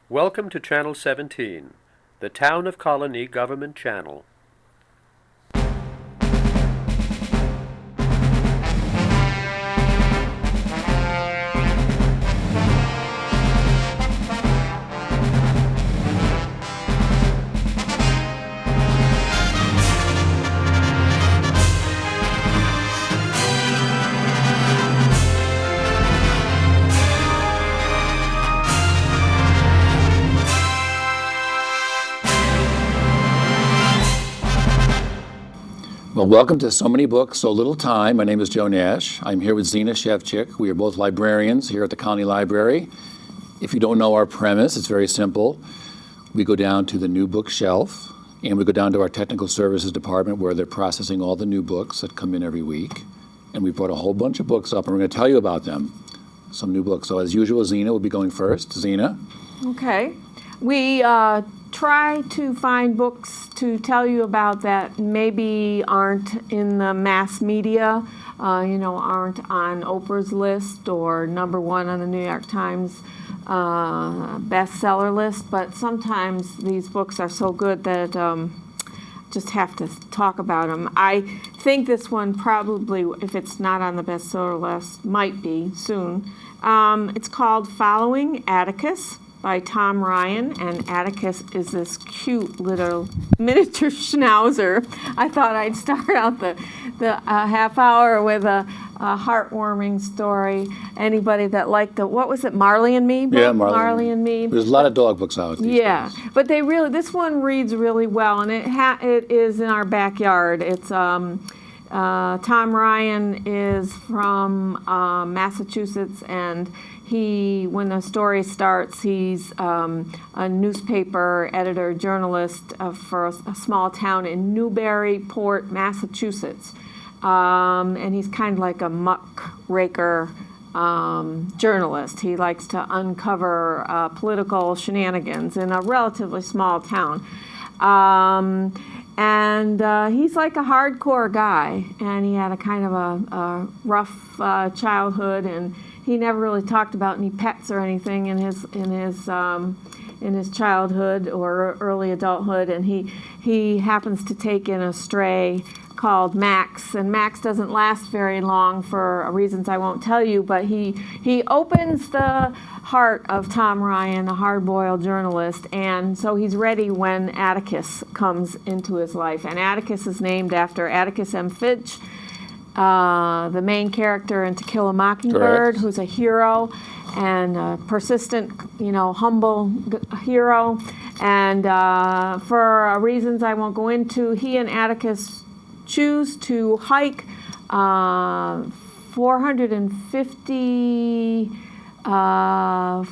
Welcome to Channel 17, the Town of Colonie Government Channel. Well, welcome to So Many Books, So Little Time. My name is Joe Nash. I'm here with Zina, Shevchik. We are both librarians here at the Colonie Library. If you don't know our premise, it's very simple. We go down to the new bookshelf, and we go down to our technical services department where they're processing all the new books that come in every week. And we brought a whole bunch of books up, and we're going to tell you about them, some new books. So as usual, Zina will be going first. Zina? Okay. We try to find books to tell you about that maybe aren't in the mass media, aren't on Oprah's list or #1 on the New York Times bestseller list, but sometimes these books are so good that just have to talk about them. I think this one probably, if it's not on the bestseller list, might be soon. It's called Following Atticus by Tom Ryan, and Atticus is this cute little miniature schnauzer. I thought I'd start out the half hour with a heartwarming story. Anybody that liked what was it, Marley and Me book? Yeah, Marley and Me. There's a lot of dog books out these days. But this one reads really well, and it is in our backyard. It's Tom Ryan is from Massachusetts, and when the story starts, he's a newspaper editor, journalist for a small town in Newburyport, Massachusetts. And he's kind of like a muckraker journalist. He likes to uncover political shenanigans in a relatively small town. And he's like a hardcore guy, and he had a kind of a rough childhood, and he never really talked about any pets or anything in his childhood or early adulthood. And he happens to take in a stray called Max, and Max doesn't last very long for reasons I won't tell you. But he opens the heart of Tom Ryan, a hard-boiled journalist, and so he's ready when Atticus comes into his life. And Atticus is named after Atticus M. Finch, the main character in To Kill a Mockingbird. Correct. Who's a hero and a persistent, humble hero. And for reasons I won't go into, he and Atticus choose to hike 450, now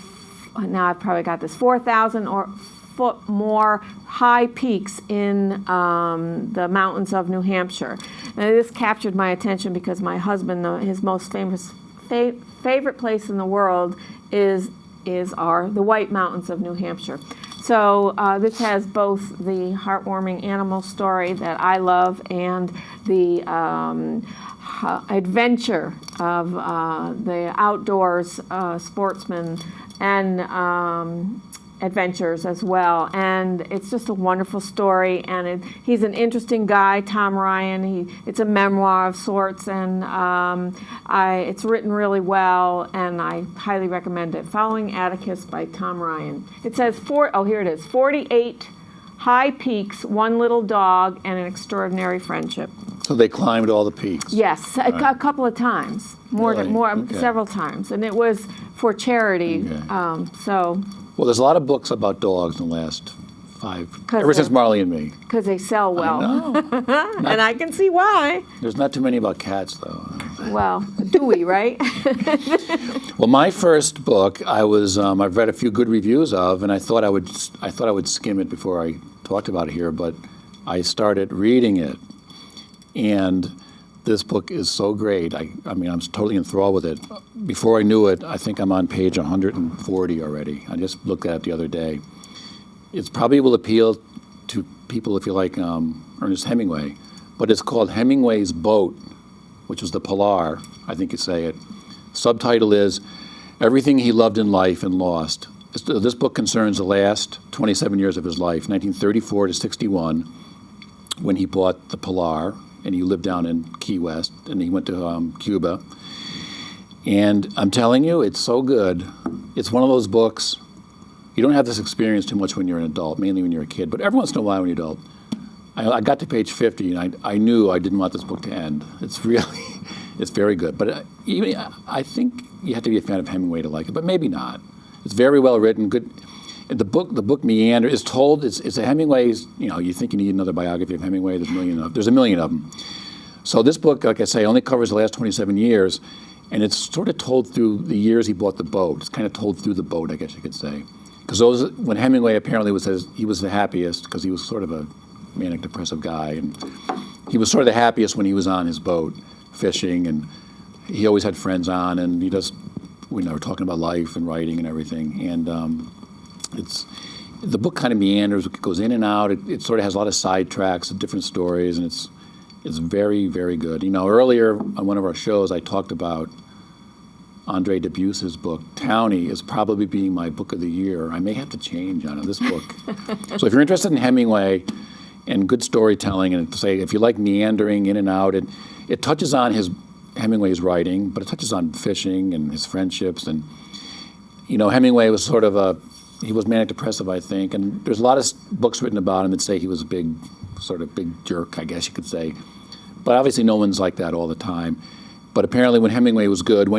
I've probably got this, 4,000 or foot more high peaks in the mountains of New Hampshire. Now, this captured my attention because my husband, his most favorite place in the world is the White Mountains of New Hampshire. So this has both the heartwarming animal story that I love and the adventure of the outdoors sportsman and adventures as well. And it's just a wonderful story, and he's an interesting guy, Tom Ryan. It's a memoir of sorts, and it's written really well, and I highly recommend it. Following Atticus by Tom Ryan. It says, here it is, 48 high peaks, one little dog, and an extraordinary friendship. So they climbed all the peaks? Yes, a couple of times, several times, and it was for charity. Okay. Well, there's a lot of books about dogs in the last ever since Marley and Me. Because they sell well. I know. And I can see why. There's not too many about cats, though. Well, Dewey, right? Well, my first book, I've read a few good reviews of, and I thought I would skim it before I talked about it here, but I started reading it, and this book is so great. I'm totally enthralled with it. Before I knew it, I think I'm on page 140 already. I just looked at it the other day. It probably will appeal to people if you like Ernest Hemingway, but it's called Hemingway's Boat, which was the Pilar, I think you say it. Subtitle is Everything He Loved in Life and Lost, This book concerns the last 27 years of his life, 1934 to 61, when he bought the Pilar, and he lived down in Key West, and he went to Cuba. And I'm telling you, it's so good. It's one of those books, you don't have this experience too much when you're an adult, mainly when you're a kid, but every once in a while when you're an adult. I got to page 50, and I knew I didn't want this book to end. It's really, it's very good. But I think you have to be a fan of Hemingway to like it, but maybe not. It's very well written, good. And the book meander is told. It's a Hemingway's. You think you need another biography of Hemingway. There's a million of them. So this book, like I say, only covers the last 27 years, and it's sort of told through the years he bought the boat. It's kind of told through the boat, I guess you could say, because when Hemingway apparently he was the happiest because he was sort of a manic depressive guy, and he was sort of the happiest when he was on his boat fishing, and he always had friends on, and we were talking about life and writing and everything, and the book kind of meanders, it goes in and out, it sort of has a lot of sidetracks of different stories, and it's very, very good. Earlier on one of our shows I talked about Andre Debusse's book. Townie is probably being my book of the year. I may have to change on this book. So if you're interested in Hemingway and good storytelling, and say if you like meandering in and out, it touches on Hemingway's writing, but it touches on fishing and his friendships. And Hemingway was he was manic depressive, I think, and there's a lot of books written about him that say he was a big jerk, I guess you could say. But obviously no one's like that all the time. But apparently when Hemingway was good,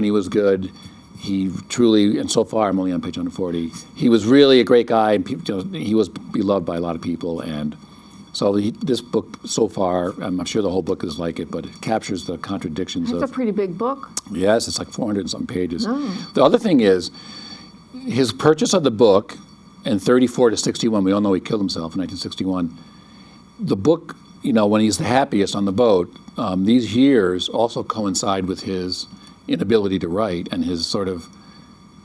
he truly, and so far I'm only on page 140, he was really a great guy, and he was beloved by a lot of people. And so this book so far, I'm sure the whole book is like it, but it captures the contradictions That's a pretty big book. Yes, it's like 400 and some pages. Oh. The other thing is, his purchase of the book in 34 to 61, we all know he killed himself in 1961. The book, when he's the happiest on the boat, these years also coincide with his inability to write and his sort of,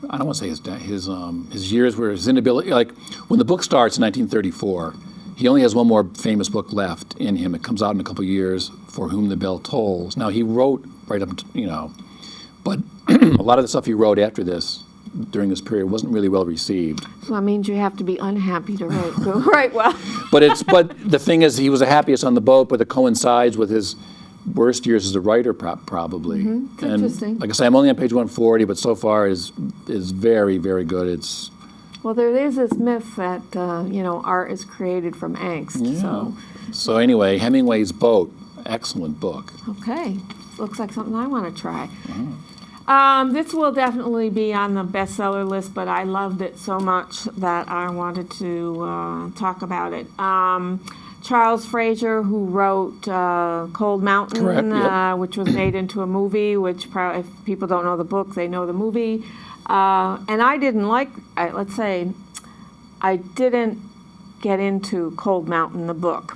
I don't want to say his years where his inability, like when the book starts in 1934, he only has one more famous book left in him. It comes out in a couple of years, For Whom the Bell Tolls. Now, he wrote right up to, but a lot of the stuff he wrote after this, during this period, wasn't really well received. So that means you have to be unhappy to write well. But the thing is, he was the happiest on the boat, but it coincides with his worst years as a writer, probably. Mm-hmm. And interesting. like I say, I'm only on page 140, but so far is very, very good. Well, there is this myth that art is created from angst. Yeah. So anyway, Hemingway's Boat, excellent book. Okay, looks like something I want to try. Oh. This will definitely be on the bestseller list, but I loved it so much that I wanted to talk about it. Charles Frazier, who wrote Cold Mountain, Correct, yep. Which was made into a movie, which if people don't know the book, they know the movie. And I didn't I didn't get into Cold Mountain, the book.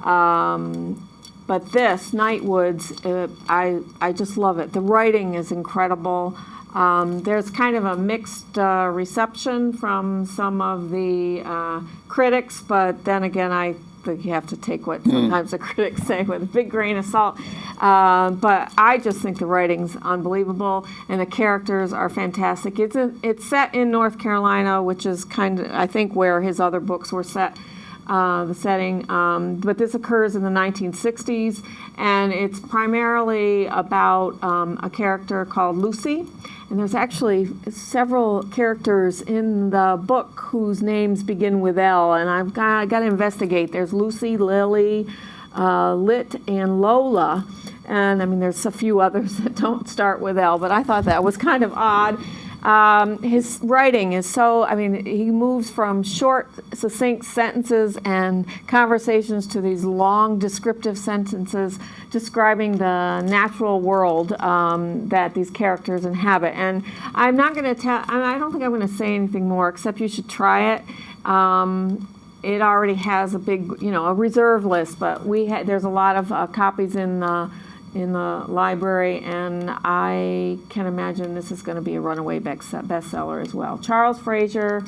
But this, Nightwoods, I just love it. The writing is incredible. There's kind of a mixed reception from some of the critics, but then again, I think you have to take what sometimes the critics say with a big grain of salt. But I just think the writing's unbelievable, and the characters are fantastic. It's set in North Carolina, which is kind of, I think, where his other books were set. The setting, but this occurs in the 1960s, and it's primarily about a character called Lucy, and there's actually several characters in the book whose names begin with L, and I got to investigate. There's Lucy, Lily, Lit, and Lola, and I mean there's a few others that don't start with L, but I thought that was kind of odd. His writing is he moves from short, succinct sentences and conversations to these long, descriptive sentences describing the natural world that these characters inhabit. And I'm not going to I don't think I'm going to say anything more, except you should try it. It already has a big, a reserve list, but there's a lot of copies in the library, and I can imagine this is going to be a runaway bestseller as well. Charles Frazier,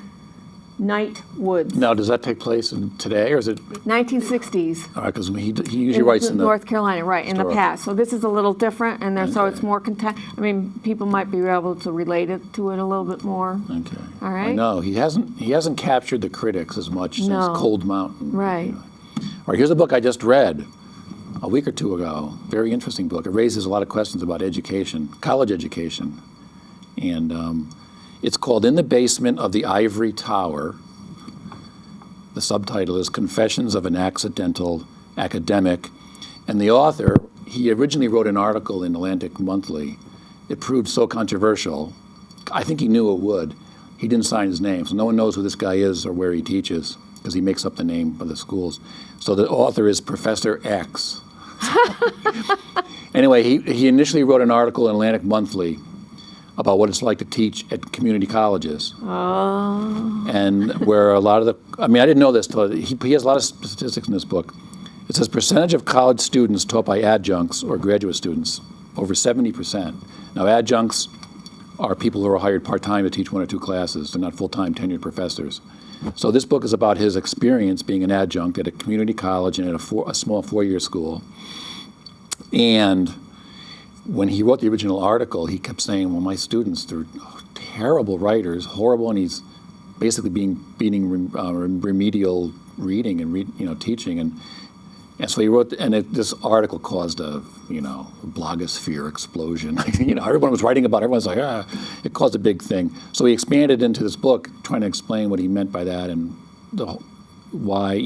Night Woods. Now, does that take place in today, or is it? 1960s. All right, because he usually writes in the North Carolina, right, in the historical. past. So this is a little different, and so Okay. it's more I mean, people might be able to relate to it a little bit more. Okay. All right. I know he hasn't captured the critics as much since No. Cold Mountain. Right. All right, here's a book I just read a week or two ago. Very interesting book. It raises a lot of questions about education, college education, and it's called "In the Basement of the Ivory Tower." The subtitle is "Confessions of an Accidental Academic," and the author, he originally wrote an article in Atlantic Monthly. It proved so controversial. I think he knew it would. He didn't sign his name, so no one knows who this guy is or where he teaches, because he makes up the name of the schools. So the author is Professor X. Anyway, he initially wrote an article in Atlantic Monthly about what it's like to teach at community colleges. Oh. And where a lot of I didn't know this, till he has a lot of statistics in this book. It says percentage of college students taught by adjuncts or graduate students, over 70%. Now, adjuncts are people who are hired part-time to teach 1 or 2 classes. They're not full-time tenured professors. So this book is about his experience being an adjunct at a community college and at a small 4-year school. And when he wrote the original article, he kept saying, well, my students, they're terrible writers, horrible, and he's basically beating remedial reading and teaching. And so he wrote, this article caused a blogosphere explosion. Everyone was writing about it. Everyone's like, it caused a big thing. So he expanded into this book, trying to explain what he meant by that and why,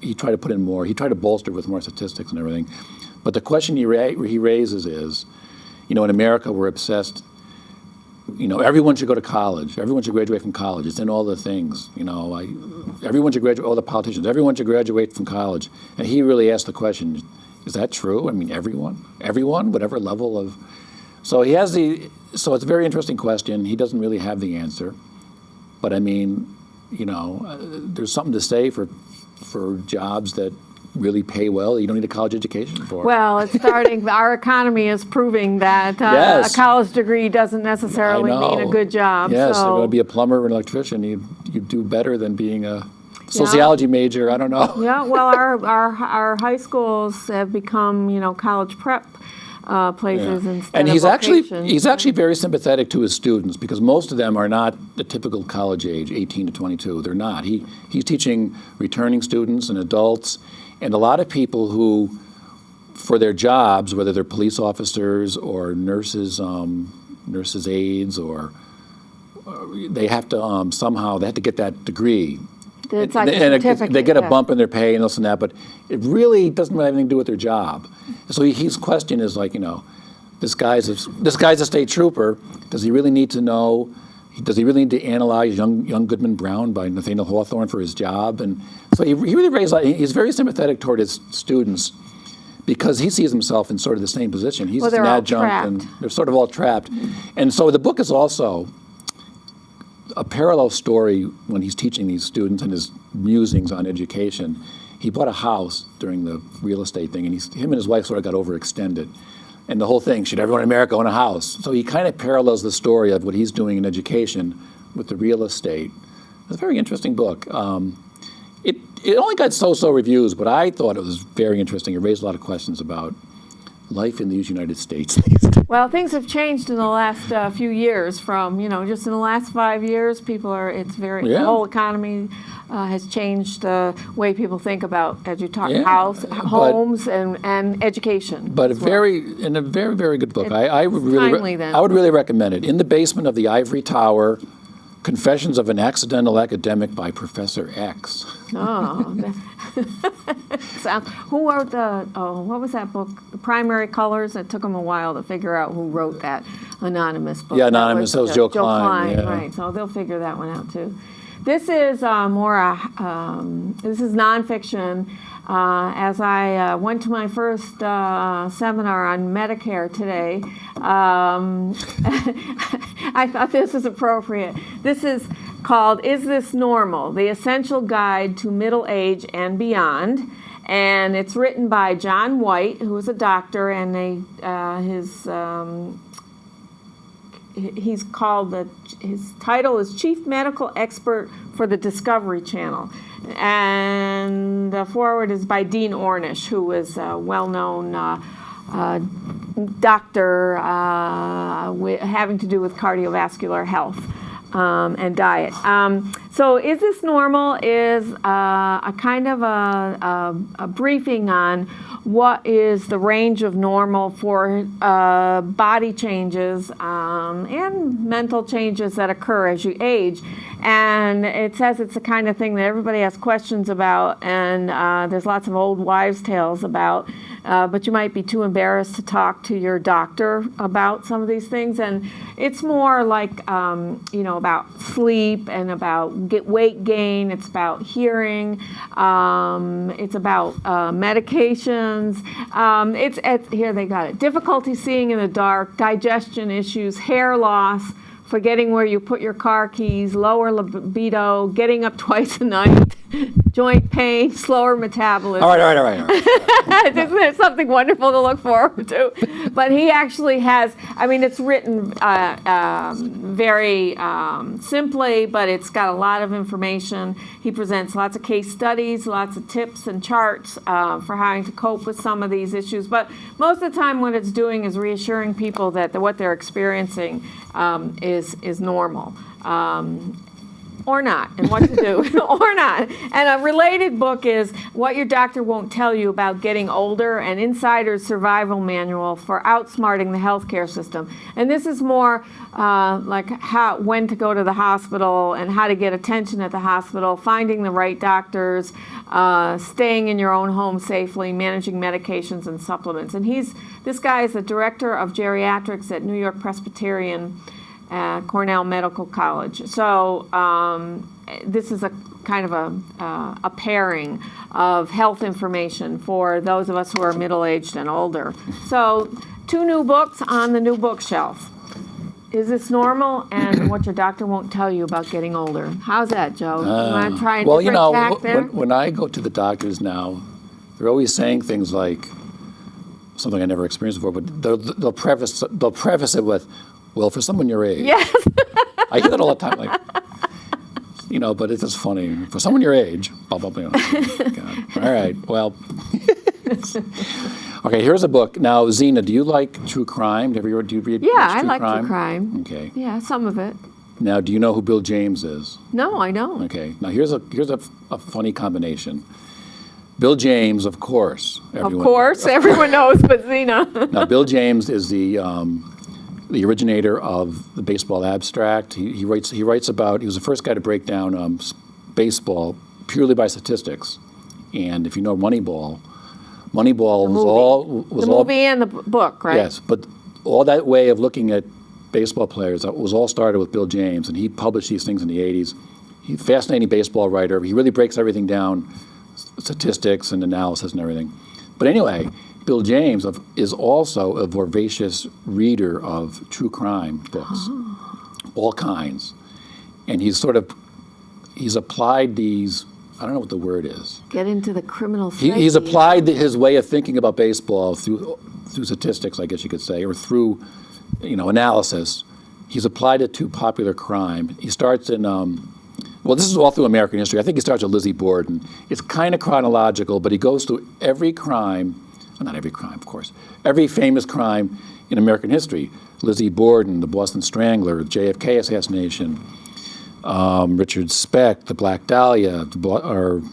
he tried to put in more, he tried to bolster with more statistics and everything. But the question he raises is, in America, we're obsessed, everyone should go to college. Everyone should graduate from college. It's in all the things, everyone should graduate, all the politicians, everyone should graduate from college. And he really asked the question, is that true? Everyone, whatever level of, so it's a very interesting question. He doesn't really have the answer. But there's something to say for jobs that really pay well that you don't need a college education for. Well, it's starting. Our economy is proving that Yes. a college degree doesn't necessarily I know. mean a good job. Yes, so. you're going to be a plumber or an electrician. You do better than being a sociology major. I don't know. Yeah, well, our high schools have become college prep places instead And of he's vocations. actually very sympathetic to his students because most of them are not the typical college age, 18 to 22. They're not. He's teaching returning students and adults, and a lot of people who, for their jobs, whether they're police officers or nurses aides, or they have to somehow they have to get that degree. It's like a and certificate, they get a yeah. bump in their pay and this and that, but it really doesn't have anything to do with their job. So his question is like, this guy's a state trooper. Does he really need to know? Does he really need to analyze Young Goodman Brown by Nathaniel Hawthorne for his job? And so he really raised. He's very sympathetic toward his students because he sees himself in sort of the same position. He's Well, just an they're all adjunct, trapped. and they're sort of all trapped. And so the book is also a parallel story when he's teaching these students and his musings on education. He bought a house during the real estate thing, and him and his wife sort of got overextended. And the whole thing, should everyone in America own a house? So he kind of parallels the story of what he's doing in education with the real estate. It's a very interesting book. It only got so-so reviews, but I thought it was very interesting. It raised a lot of questions about life in these United States these days. Well, things have changed in the last few years. From just in the last 5 years, the whole economy has changed the way people think about, as you talk, homes and education. But a very, very good book. I would timely then. I would really recommend it. In the Basement of the Ivory Tower, Confessions of an Accidental Academic by Professor X. Oh, who wrote what was that book? The Primary Colors. It took them a while to figure out who wrote that anonymous book. Yeah, anonymous. That was Joe Klein. Yeah. Right. So they'll figure that one out too. This is this is nonfiction. As I went to my first seminar on Medicare today, I thought this was appropriate. This is called "Is This Normal? The Essential Guide to Middle Age and Beyond." And it's written by John White, who is a doctor, and his he's called his title is Chief Medical Expert for the Discovery Channel, and the foreword is by Dean Ornish, who is a well-known doctor having to do with cardiovascular health and diet. So Is This Normal is a kind of a briefing on what is the range of normal for body changes and mental changes that occur as you age. And it says it's the kind of thing that everybody has questions about, and there's lots of old wives' tales about, but you might be too embarrassed to talk to your doctor about some of these things. And it's more like, about sleep and about weight gain. It's about hearing. It's about medications. Here they got it. Difficulty seeing in the dark, digestion issues, hair loss, forgetting where you put your car keys, lower libido, getting up twice a night, joint pain, slower metabolism. All right. There's something wonderful to look forward to. But he actually has, it's written very simply, but it's got a lot of information. He presents lots of case studies, lots of tips and charts for how to cope with some of these issues. But most of the time what it's doing is reassuring people that what they're experiencing is normal. Or not, and what to do, or not. And a related book is What Your Doctor Won't Tell You About Getting Older, an Insider's Survival Manual for Outsmarting the Healthcare System. And this is more like when to go to the hospital and how to get attention at the hospital, finding the right doctors, staying in your own home safely, managing medications and supplements. And this guy is the director of geriatrics at New York Presbyterian Cornell Medical College. So this is a kind of a pairing of health information for those of us who are middle-aged and older. So 2 new books on the new bookshelf. Is This Normal? And What Your Doctor Won't Tell You About Getting Older. How's that, Joe? You want to try a different tack there? When I go to the doctors now, they're always saying things like, something I never experienced before, but they'll preface it with, well, for someone your age. Yes. I hear that all the time, but it's just funny. For someone your age, blah, blah, blah. God. All right, well. Okay, here's a book. Now, Zina, do you like true crime? Do you read true crime? Yeah, I like true crime. Okay. Yeah, some of it. Now, do you know who Bill James is? No, I don't. Okay. Now, here's a funny combination. Bill James, of course. Everyone knows, but Zina. Now, Bill James is the originator of the baseball abstract. He was the first guy to break down baseball purely by statistics. And if you know Moneyball was the movie and the book, right? Yes, but all that way of looking at baseball players was all started with Bill James, and he published these things in the 80s. He's a fascinating baseball writer. He really breaks everything down, statistics and analysis and everything. But anyway, Bill James is also a voracious reader of true crime books, all kinds. And he's applied these, I don't know what the word is. Get into the criminal psyche. He's applied his way of thinking about baseball through statistics, I guess you could say, or through, analysis. He's applied it to popular crime. He starts in, this is all through American history. I think he starts with Lizzie Borden. It's kind of chronological, but he goes through every crime. Not every crime, of course. Every famous crime in American history. Lizzie Borden, the Boston Strangler, the JFK assassination, Richard Speck, the Black Dahlia, or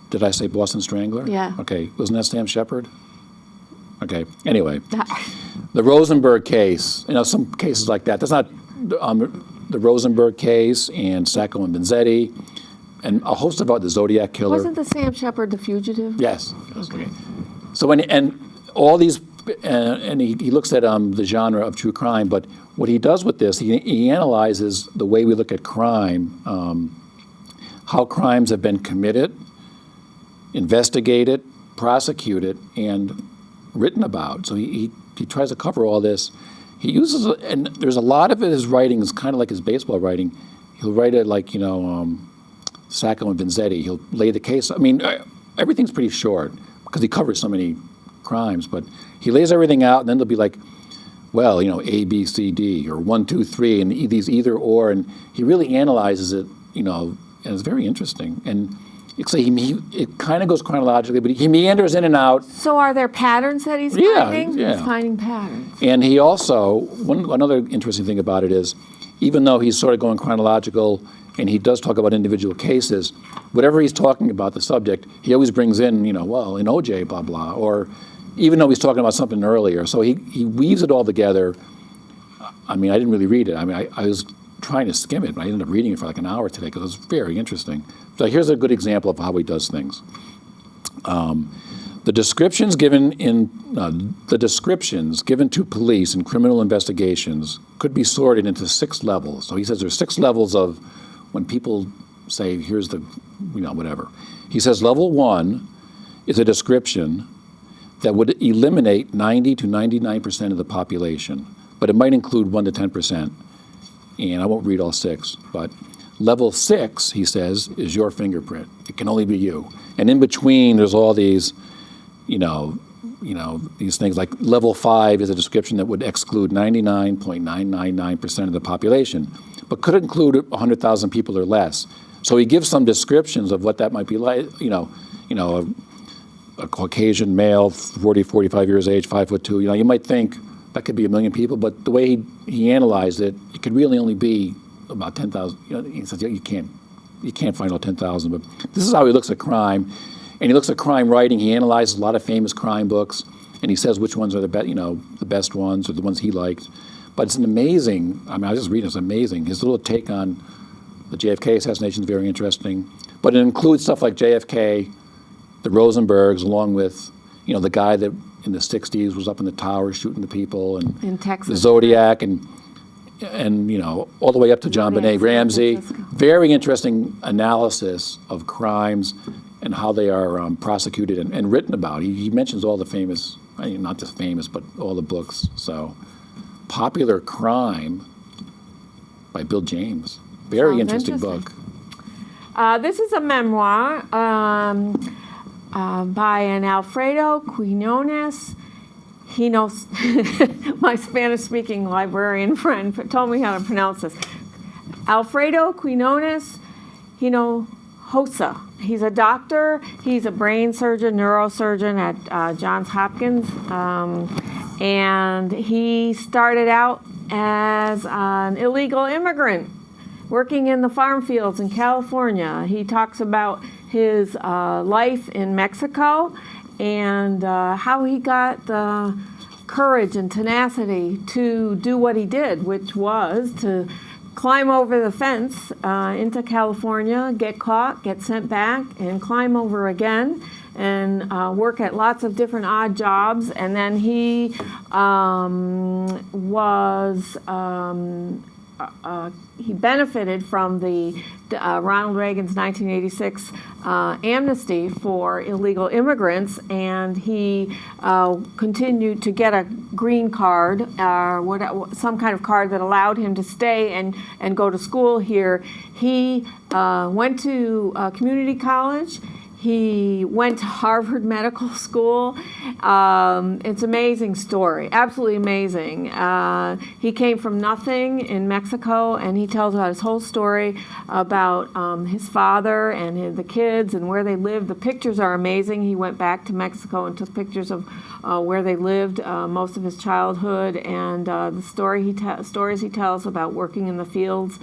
did I say Boston Strangler? Yeah. Okay, wasn't that Sam Shepard? Okay, anyway. The Rosenberg case, some cases like that. That's not the Rosenberg case and Sacco and Vanzetti, and a host about the Zodiac Killer. Wasn't the Sam Shepard the fugitive? Yes. Okay. So all these, and he looks at the genre of true crime, but what he does with this, he analyzes the way we look at crime, how crimes have been committed, investigated, prosecuted, and written about. So he tries to cover all this. He uses, and there's a lot of his writing is kind of like his baseball writing. He'll write it like, Sacco and Vanzetti. He'll lay the case. Everything's pretty short, because he covers so many crimes, but he lays everything out, and then there'll be like, well, A, B, C, D, or 1, 2, 3, and these either or, and he really analyzes it, and it's very interesting. And it's it kind of goes chronologically, but he meanders in and out. So are there patterns that he's finding? Yeah. He's finding patterns. And he also, another interesting thing about it is, even though he's sort of going chronological, and he does talk about individual cases, whatever he's talking about, the subject, he always brings in, well, in OJ, blah, blah, or even though he's talking about something earlier. So he weaves it all together. I didn't really read it. I was trying to skim it, but I ended up reading it for like an hour today because it was very interesting. So here's a good example of how he does things. The descriptions given to police in criminal investigations could be sorted into 6 levels. So he says there's 6 levels of when people say, here's the, whatever. He says level 1 is a description that would eliminate 90 to 99% of the population, but it might include 1 to 10%. And I won't read all 6, but level 6, he says, is your fingerprint. It can only be you. And in between, there's all these, these things like level 5 is a description that would exclude 99.999% of the population, but could include 100,000 people or less. So he gives some descriptions of what that might be like, a Caucasian male, 40, 45 years age, 5'2". You might think that could be 1 million people, but the way he analyzed it, it could really only be about 10,000. He says you can't find all 10,000. But this is how he looks at crime, and he looks at crime writing. He analyzes a lot of famous crime books, and he says which ones are the best ones or the ones he liked. But it's an amazing. I was just reading. It's amazing. His little take on the JFK assassination is very interesting, but it includes stuff like JFK, the Rosenbergs, along with, the guy that in the 60s was up in the towers shooting the people, and in Texas, the Zodiac, and all the way up to John Benet Ramsey. Very interesting analysis of crimes and how they are prosecuted and written about. He mentions all the famous, not just famous, but all the books. So, Popular Crime by Bill James. Very interesting book. This is a memoir by an Alfredo Quinones. He knows, my Spanish-speaking librarian friend told me how to pronounce this. Alfredo Quinones Hinojosa. He's a doctor. He's a brain surgeon, neurosurgeon at Johns Hopkins. And he started out as an illegal immigrant working in the farm fields in California. He talks about his life in Mexico and how he got the courage and tenacity to do what he did, which was to climb over the fence into California, get caught, get sent back, and climb over again, and work at lots of different odd jobs. And then he he benefited from the Ronald Reagan's 1986 amnesty for illegal immigrants, and he continued to get a green card, some kind of card that allowed him to stay and go to school here. He went to community college. He went to Harvard Medical School. It's an amazing story, absolutely amazing. He came from nothing in Mexico, and he tells about his whole story about his father and the kids and where they lived. The pictures are amazing. He went back to Mexico and took pictures of where they lived most of his childhood, and the stories he tells about working in the fields.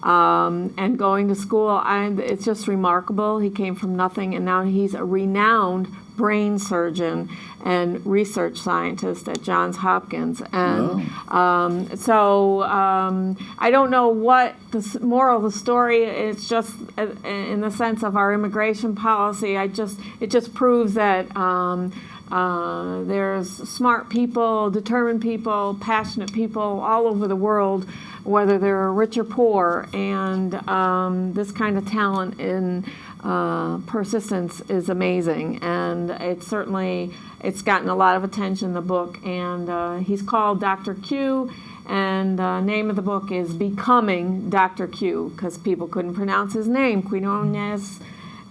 And going to school, it's just remarkable. He came from nothing, and now he's a renowned brain surgeon and research scientist at Johns Hopkins. And I don't know what the moral of the story is. Just in the sense of our immigration policy, it just proves that there's smart people, determined people, passionate people all over the world, whether they're rich or poor, and this kind of talent in persistence is amazing, and it's gotten a lot of attention in the book, and he's called Dr. Q, and the name of the book is Becoming Dr. Q, because people couldn't pronounce his name, Quinones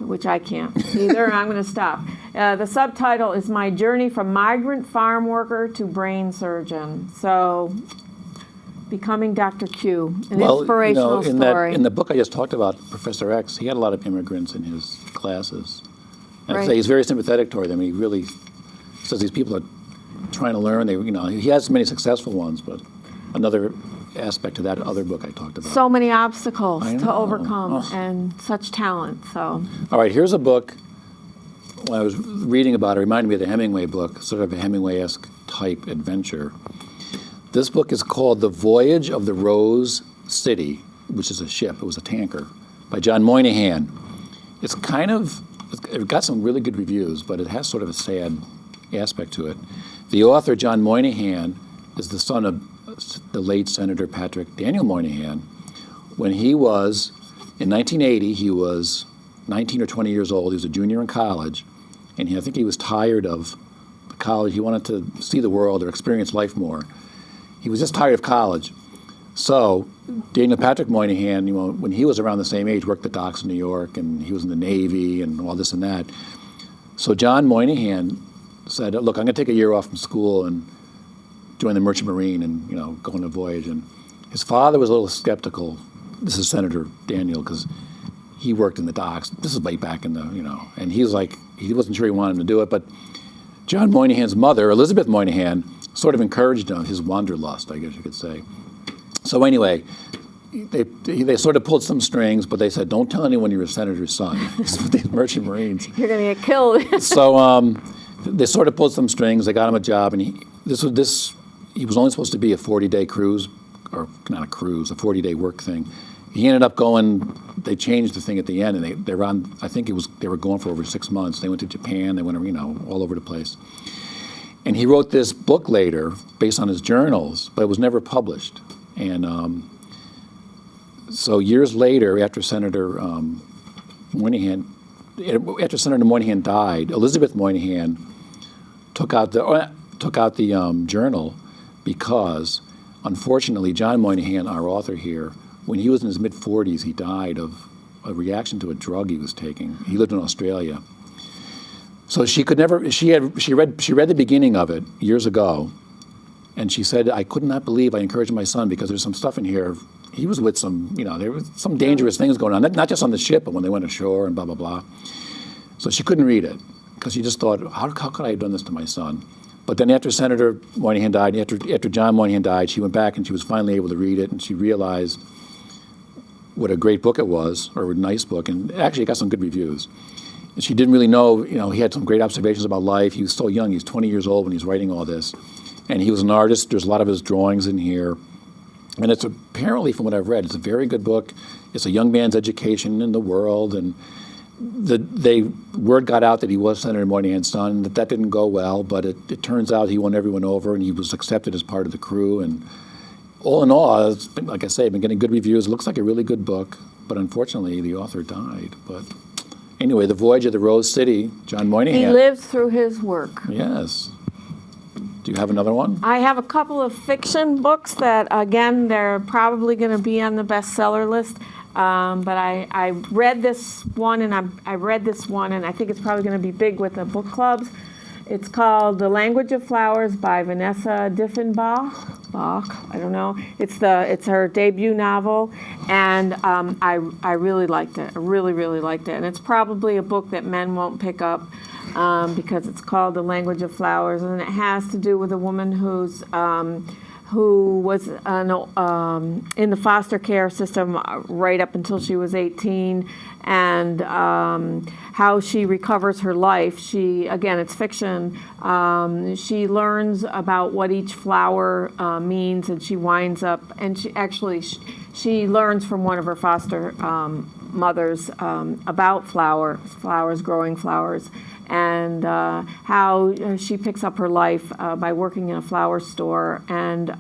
which I can't either, and I'm going to stop. The subtitle is My Journey from Migrant Farm Worker to Brain Surgeon. So, becoming Dr. Q, an inspirational story. In the book I just talked about, Professor X, he had a lot of immigrants in his classes. And Right. I'd say he's very sympathetic toward them. He really says these people are trying to learn. He has many successful ones, but another aspect to that other book I talked about. So many obstacles I to know. overcome Oh. and such talent. So, All right, here's a book. When I was reading about it, reminded me of the Hemingway book, sort of a Hemingway-esque type adventure. This book is called The Voyage of the Rose City, which is a ship. It was a tanker, by John Moynihan. It got some really good reviews, but it has sort of a sad aspect to it. The author, John Moynihan, is the son of the late Senator Patrick Daniel Moynihan. When he was, in 1980, he was 19 or 20 years old. He was a junior in college, and I think he was tired of college. He wanted to see the world or experience life more. He was just tired of college. So Daniel Patrick Moynihan, when he was around the same age, worked the docks in New York, and he was in the Navy and all this and that. So John Moynihan said, look, I'm going to take a year off from school and join the Merchant Marine and go on a voyage. And his father was a little skeptical. This is Senator Daniel, because he worked in the docks. This is way back in the, and he was like, he wasn't sure he wanted him to do it. But John Moynihan's mother, Elizabeth Moynihan, sort of encouraged him, his wanderlust, I guess you could say. So anyway, they sort of pulled some strings, but they said, don't tell anyone you're a senator's son. These Merchant Marines. you're going to get killed. So they sort of pulled some strings. They got him a job, and he was only supposed to be a 40-day cruise, or not a cruise, a 40-day work thing. He ended up going. They changed the thing at the end, and they were on. I think they were going for over 6 months. They went to Japan. They went, all over the place. And he wrote this book later, based on his journals, but it was never published. And so years later, after Senator Moynihan died, Elizabeth Moynihan took out the journal because, unfortunately, John Moynihan, our author here, when he was in his mid-40s, he died of a reaction to a drug he was taking. He lived in Australia. So she read the beginning of it years ago, and she said, I could not believe I encouraged my son because there's some stuff in here. He was with some, there was some dangerous things going on, not just on the ship, but when they went ashore and blah, blah, blah. So she couldn't read it because she just thought, how could I have done this to my son? But then after Senator Moynihan died, after John Moynihan died, she went back and she was finally able to read it, and she realized what a great book it was, or a nice book, and actually it got some good reviews. And she didn't really know, he had some great observations about life. He was so young, he was 20 years old when he was writing all this. And he was an artist. There's a lot of his drawings in here. And it's apparently, from what I've read, it's a very good book. It's a young man's education in the world, and word got out that he was Senator Moynihan's son, that didn't go well, but it turns out he won everyone over, and he was accepted as part of the crew. And all in all, like I say, I've been getting good reviews. It looks like a really good book, but unfortunately, the author died. But anyway, The Voyage of the Rose City, John Moynihan. He lives through his work. Yes. Do you have another one? I have a couple of fiction books that, again, they're probably going to be on the bestseller list. But I read this one, and I read this one, and I think it's probably going to be big with the book clubs. It's called The Language of Flowers by Vanessa Diffenbach. I don't know. It's her debut novel, and I really liked it. I really, really liked it. And it's probably a book that men won't pick up because it's called The Language of Flowers, and it has to do with a woman who was in the foster care system right up until she was 18, and how she recovers her life. Again, it's fiction. She learns about what each flower means, and she winds up, and she learns from one of her foster mothers about flowers, growing flowers, and how she picks up her life by working in a flower store, and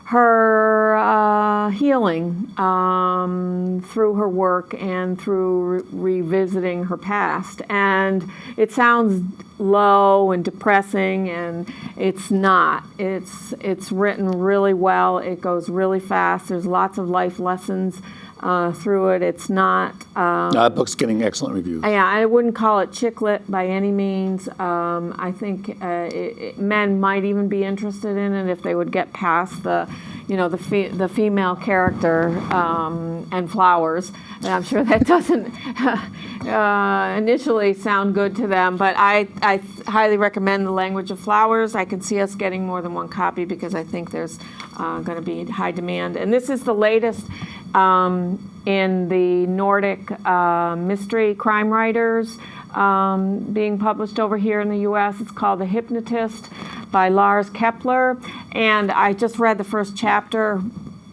her healing through her work and through revisiting her past. And it sounds low and depressing, and it's not. It's written really well. It goes really fast. There's lots of life lessons through it. It's not. That book's getting excellent reviews. Yeah, I wouldn't call it chick lit by any means. I think men might even be interested in it if they would get past the female character and flowers. And I'm sure that doesn't initially sound good to them, but I highly recommend The Language of Flowers. I can see us getting more than one copy because I think there's going to be high demand. And this is the latest in the Nordic mystery crime writers being published over here in the U.S. It's called The Hypnotist by Lars Kepler. And I just read the first chapter.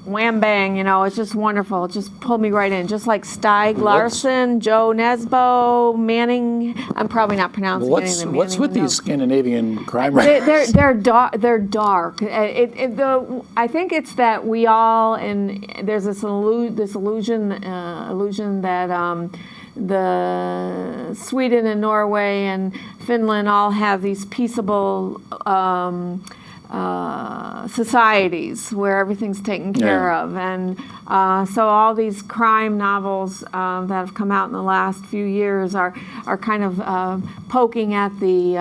Wham bang, it's just wonderful. It just pulled me right in. Just like Stieg Larsson, Joe Nesbo, Manning. I'm probably not pronouncing any of them. What's with these Scandinavian crime writers? They're dark. I think it's that we all, and there's this illusion that the Sweden and Norway and Finland all have these peaceable societies where everything's taken care of, and so all these crime novels that have come out in the last few years are kind of poking at the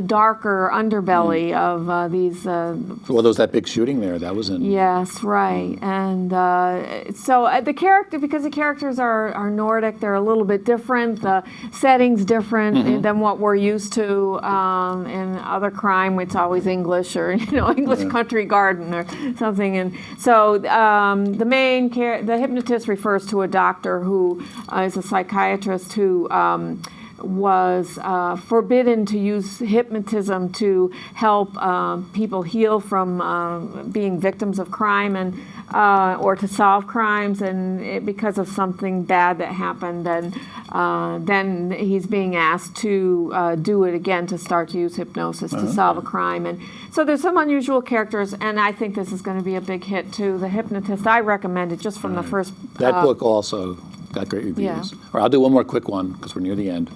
darker underbelly of these. Well, there was that big shooting there. That was in. Yes, right, and so the characters are Nordic. They're a little bit different. The setting's different than what we're used to in other crime. It's always English or English country garden or something. And so the hypnotist refers to a doctor who is a psychiatrist who was forbidden to use hypnotism to help people heal from being victims of crime and or to solve crimes, and because of something bad that happened, and then he's being asked to do it again, to start to use hypnosis to solve a crime. And so there's some unusual characters, and I think this is going to be a big hit too. The Hypnotist, I recommend it just from the first. That book also got great reviews. Yeah. Or I'll do one more quick one because we're near the end.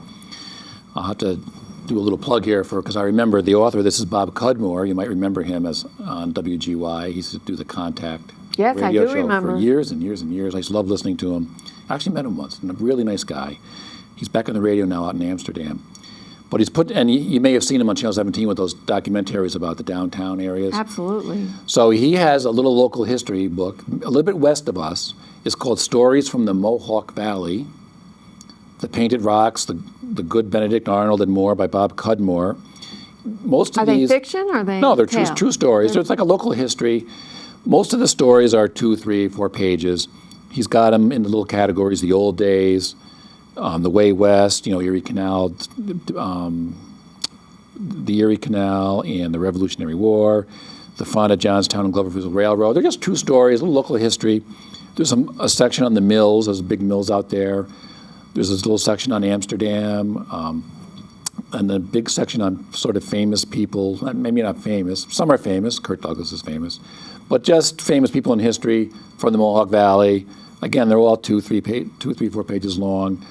I'll have to do a little plug here because I remember the author. This is Bob Cudmore. You might remember him as on WGY. He used to do the Contact Yes, radio I do show remember. for years and years and years. I used to love listening to him. I actually met him once, and a really nice guy. He's back on the radio now out in Amsterdam. But he's and you may have seen him on Channel 17 with those documentaries about the downtown areas. Absolutely. So he has a little local history book, a little bit west of us. It's called Stories from the Mohawk Valley, The Painted Rocks, The Good Benedict Arnold and More by Bob Cudmore. Most of Are these, they fiction or are they No, they're tales? true stories. So it's like a local history. Most of the stories are 2, 3, 4 pages. He's got them in the little categories: the old days, the way west, Erie Canal, the Erie Canal and the Revolutionary War, the Fonda, Johnstown, and Gloverville Railroad. They're just true stories, a little local history. There's a section on the mills. There's big mills out there. There's this little section on Amsterdam, and a big section on sort of famous people. Maybe not famous. Some are famous. Kirk Douglas is famous. But just famous people in history from the Mohawk Valley. Again, they're all 2, 3, 4 pages long.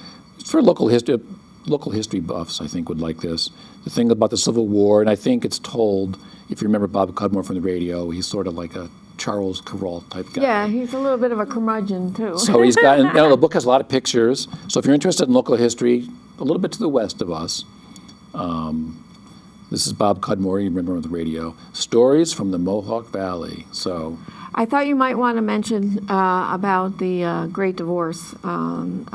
For local history buffs, I think, would like this. The thing about the Civil War, and I think it's told, if you remember Bob Cudmore from the radio, he's sort of like a Charles Carroll type guy. Yeah, he's a little bit of a curmudgeon, too. So he's got, the book has a lot of pictures. So if you're interested in local history, a little bit to the west of us, this is Bob Cudmore, you remember on the radio, Stories from the Mohawk Valley. So I thought you might want to mention about the Great Divorce and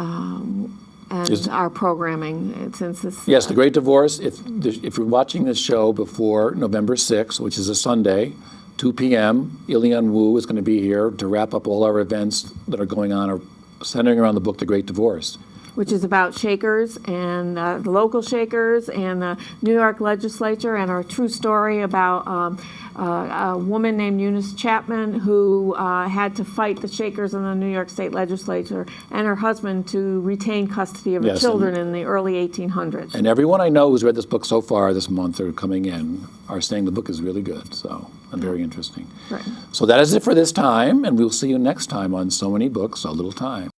our programming, since this. Yes, The Great Divorce. If you're watching this show before November 6th, which is a Sunday, 2 p.m., Ilian Wu is going to be here to wrap up all our events that are going on, centering around the book The Great Divorce. Which is about Shakers and the local Shakers and the New York legislature, and a true story about a woman named Eunice Chapman who had to fight the Shakers in the New York State legislature and her husband to retain custody of her children in the early 1800s. And everyone I know who's read this book so far this month or coming in are saying the book is really good, so and very interesting. Right. So that is it for this time, and we'll see you next time on So Many Books, So Little Time.